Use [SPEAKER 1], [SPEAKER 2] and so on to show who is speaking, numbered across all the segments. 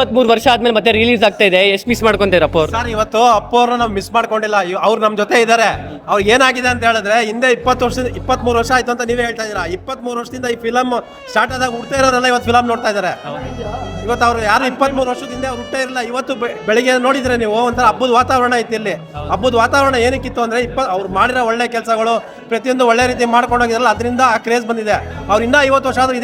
[SPEAKER 1] 23 ವರ್ಷ ಆದ್ಮೇಲೆ ಮತ್ತೆ ರಿಲೀಸ್ ಆಗ್ತಾ ಇದೆ, ಎಷ್ಟು ಮಿಸ್ ಮಾಡ್ಕೊಂತೀರ ಅಪ್ಪು ಅವ್ರು?
[SPEAKER 2] ಸರ್ ಇವತ್ತು ಅಪ್ಪು ಅವ್ರನ್ನ ನಾವು ಮಿಸ್ ಮಾಡ್ಕೊಂಡಿಲ್ಲ, ಅವ್ರು ನಮ್ಮ ಜೊತೆ ಇದ್ದಾರೆ. ಅವ್ರಿಗೆ ಏನಾಗಿದೆ ಅಂತ ಹೇಳಿದ್ರೆ ಹಿಂದೆ 23 ವರ್ಷ ಆಯ್ತು ಅಂತ ನೀವೇ ಹೇಳ್ತಾ ಇದೀರಾ. 23 ವರ್ಷದಿಂದ ಈ ಫಿಲಮ್ ಸ್ಟಾರ್ಟ್ ಆದಾಗ ಹುಡ್ತಾ ಇರೋರೆಲ್ಲ ಇವತ್ತು ಫಿಲಮ್ ನೋಡ್ತಾ ಇದ್ದಾರೆ. ಇವತ್ತು ಅವ್ರು ಯಾರು 23 ವರ್ಷದಿಂದ ಅವ್ರು ಹುಟ್ಟೇ ಇರಲಿಲ್ಲ. ಇವತ್ತು ಬೆಳಿಗ್ಗೆ ನೋಡಿದ್ರೆ ನೀವು ಒಂಥರ ಹಬ್ಬದ ವಾತಾವರಣ ಐತಿ ಇಲ್ಲಿ. ಹಬ್ಬದ ವಾತಾವರಣ ಏನಕ್ಕಿತ್ತು ಅಂದ್ರೆ ಅವ್ರು ಮಾಡಿರೋ ಒಳ್ಳೆ ಕೆಲಸಗಳು ಪ್ರತಿಯೊಂದು ಒಳ್ಳೆ ರೀತಿ ಮಾಡ್ಕೊಂಡು ಹೋಗಿದ್ರಲ್ಲ, ಅದರಿಂದ ಆ ಕ್ರೇಜ್ ಬಂದಿದೆ. ಅವ್ರು ಇನ್ನೂ 50 ವರ್ಷ ಆದ್ರೂ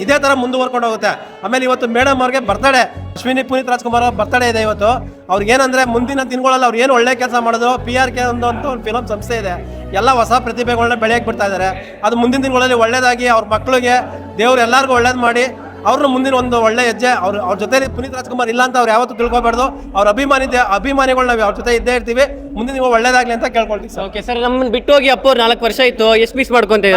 [SPEAKER 2] ಇದೇ ತರ ಮುಂದುವರ್ಕೊಂಡು ಹೋಗುತ್ತೆ. ಆಮೇಲೆ ಇವತ್ತು ಮೇಡಮ್ ಅವ್ರಿಗೆ ಬರ್ತಡೇ, ಅಶ್ವಿನಿ ಪುನೀತ್ ರಾಜ್ಕುಮಾರ್ ಅವ್ರ ಬರ್ತಡೇ ಇದೆ ಇವತ್ತು. ಅವ್ರಿಗೆ ಏನಂದ್ರೆ ಮುಂದಿನ ದಿನಗಳಲ್ಲಿ ಅವ್ರು ಏನು ಒಳ್ಳೆ ಕೆಲಸ ಮಾಡಿದ್ರು, PRK ಅಂತ ಒಂದು ಫಿಲಮ್ ಸಂಸ್ಥೆ ಇದೆ, ಎಲ್ಲ ಹೊಸ ಪ್ರತಿಭೆಗಳನ್ನ ಬೆಳೆಯಕ್ಕೆ ಬಿಡ್ತಾ ಇದ್ದಾರೆ. ಅದು ಮುಂದಿನ ದಿನಗಳಲ್ಲಿ ಒಳ್ಳೇದಾಗಿ ಅವ್ರ ಮಕ್ಕಳಿಗೆ ದೇವ್ರು ಎಲ್ಲರಿಗೂ ಒಳ್ಳೇದು ಮಾಡಿ ಅವ್ರನ್ನ ಮುಂದಿನ ಒಂದು ಒಳ್ಳೆ ಹೆಜ್ಜೆ. ಅವ್ರ ಜೊತೆ ಪುನೀತ್ ರಾಜ್ಕುಮಾರ್ ಇಲ್ಲ ಅಂತ ಅವ್ರು ಯಾವತ್ತೂ ತಿಳ್ಕೊಬಾರ್ದು. ಅವ್ರ ಅಭಿಮಾನಿಗಳು ನಾವು ಅವ್ರ ಜೊತೆ ಇದ್ದೇ ಇರ್ತೀವಿ. ಮುಂದೆ ನೀವು ಒಳ್ಳೇದಾಗ್ಲಿ ಅಂತ ಕೇಳ್ಕೊಳ್ತೀವಿ ಸರ್.
[SPEAKER 1] ಓಕೆ ಸರ್, ನಮ್ಮನ್ನ ಬಿಟ್ಟು ಹೋಗಿ ಅಪ್ಪು ಅವ್ರು 4 ವರ್ಷ ಆಯ್ತು, ಎಷ್ಟು ಮಿಸ್ ಮಾಡ್ಕೊಂತೀವಿ?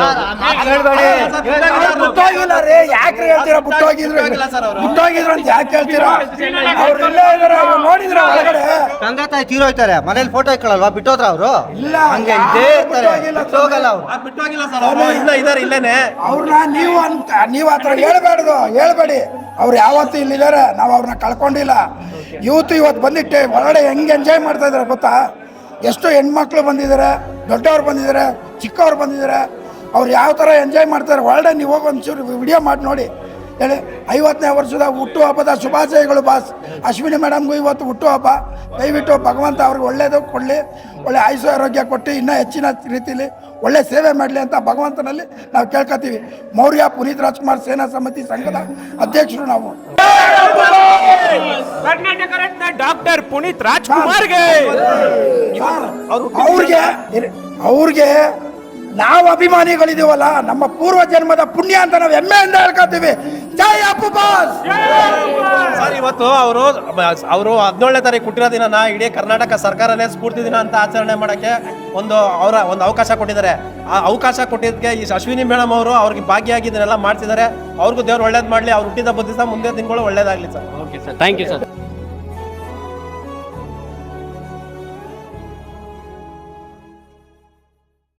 [SPEAKER 3] ತಂದೆ ತಾಯಿ ತೀರೋಯ್ತಾರೆ, ಮನೇಲಿ ಫೋಟೋ ಇಕ್ಕಳಲ್ವಾ, ಬಿಟ್ಟೋದ್ರ ಅವರು? ಇಲ್ಲ, ಹಂಗೆ ಇದ್ದೇ ಇರ್ತಾರೆ, ಹೋಗಲ್ಲ ಅವ್ರು.
[SPEAKER 2] ಬಿಟ್ಟೋಗಿಲ್ಲ ಸರ್, ಅವರು ಇನ್ನ ಇದಾರೆ ಇಲ್ಲೇನೆ.
[SPEAKER 4] ಅವ್ರನ್ನ ನೀವು ಆ ಥರ ಹೇಳ್ಬೇಡಿ. ಅವ್ರು ಯಾವತ್ತೂ ಇಲ್ಲಿದ್ದಾರೆ, ನಾವು ಅವ್ರನ್ನ ಕಳ್ಕೊಂಡಿಲ್ಲ. ಇವತ್ತು ಬಂದಿಟ್ಟೆ ಹೊರಗಡೆ ಹೆಂಗೆ ಎಂಜಾಯ್ ಮಾಡ್ತಾ ಇದಾರೆ ಗೊತ್ತಾ? ಎಷ್ಟು ಹೆಣ್ಮಕ್ಳು ಬಂದಿದ್ದಾರೆ, ದೊಡ್ಡವ್ರು ಬಂದಿದ್ದಾರೆ, ಚಿಕ್ಕವ್ರು ಬಂದಿದ್ದಾರೆ. ಅವ್ರು ಯಾವ ಥರ ಎಂಜಾಯ್ ಮಾಡ್ತಾರೆ ಹೊರಗಡೆ. ನೀವು ಹೋಗಿ ಒಂಚೂರು ವಿಡಿಯೋ ಮಾಡಿ ನೋಡಿ ಹೇಳಿ. 50ನೇ ವರ್ಷದ ಹುಟ್ಟುಹಬ್ಬದ ಶುಭಾಶಯಗಳು ಬಾಸ್. ಅಶ್ವಿನಿ ಮೇಡಮ್ಗೂ ಇವತ್ತು ಹುಟ್ಟುಹಬ್ಬ. ದಯವಿಟ್ಟು ಭಗವಂತ ಅವ್ರಿಗೆ ಒಳ್ಳೇದು ಕೊಡಲಿ, ಒಳ್ಳೆ ಆಯುಷ್ಯ ಆರೋಗ್ಯ ಕೊಟ್ಟು ಇನ್ನೂ ಹೆಚ್ಚಿನ ರೀತಿಯಲ್ಲಿ ಒಳ್ಳೆ ಸೇವೆ ಮಾಡಲಿ ಅಂತ ಭಗವಂತನಲ್ಲಿ ನಾವು ಕೇಳ್ಕೊತೀವಿ. ಮೌರ್ಯ ಪುನೀತ್ ರಾಜ್ಕುಮಾರ್ ಸೇನಾ ಸಮಿತಿ ಸಂಘದ ಅಧ್ಯಕ್ಷರು ನಾವು.
[SPEAKER 5] ಕರ್ನಾಟಕ ರತ್ನ ಡಾಕ್ಟರ್ ಪುನೀತ್ ರಾಜ್ಕುಮಾರ್ಗೆ
[SPEAKER 4] ಅವ್ರಿಗೆ ನಾವು ಅಭಿಮಾನಿಗಳಿದೀವಲ್ಲ, ನಮ್ಮ ಪೂರ್ವ ಜನ್ಮದ ಪುಣ್ಯ ಅಂತ ನಾವು ಹೆಮ್ಮೆಯಿಂದ ಹೇಳ್ಕೊತೀವಿ. ಜೈ ಅಪ್ಪು ಬಾಸ್.
[SPEAKER 2] ಸರ್ ಇವತ್ತು ಅವರು 17ನೇ ತಾರೀಕು ಹುಟ್ಟಿರೋ ದಿನನ ಇಡೀ ಕರ್ನಾಟಕ ಸರ್ಕಾರನೇ ಸ್ಫೂರ್ತಿ ದಿನ ಅಂತ ಆಚರಣೆ ಮಾಡೋಕ್ಕೆ ಒಂದು ಅವಕಾಶ ಕೊಟ್ಟಿದ್ದಾರೆ. ಆ ಅವಕಾಶ ಕೊಟ್ಟಿದ್ದಕ್ಕೆ ಈ ಅಶ್ವಿನಿ ಮೇಡಮ್ ಅವರು ಅವ್ರಿಗೆ ಭಾಗಿಯಾಗಿ ಇದನ್ನೆಲ್ಲ ಮಾಡ್ತಿದ್ದಾರೆ. ಅವ್ರಿಗೂ ದೇವ್ರು ಒಳ್ಳೇದು ಮಾಡಲಿ. ಅವ್ರು ಹುಟ್ಟಿದ ದಿವಸ ಮುಂದೆ ದಿನಗಳು ಒಳ್ಳೇದಾಗಲಿ sir.
[SPEAKER 1] Okay sir, thank you sir.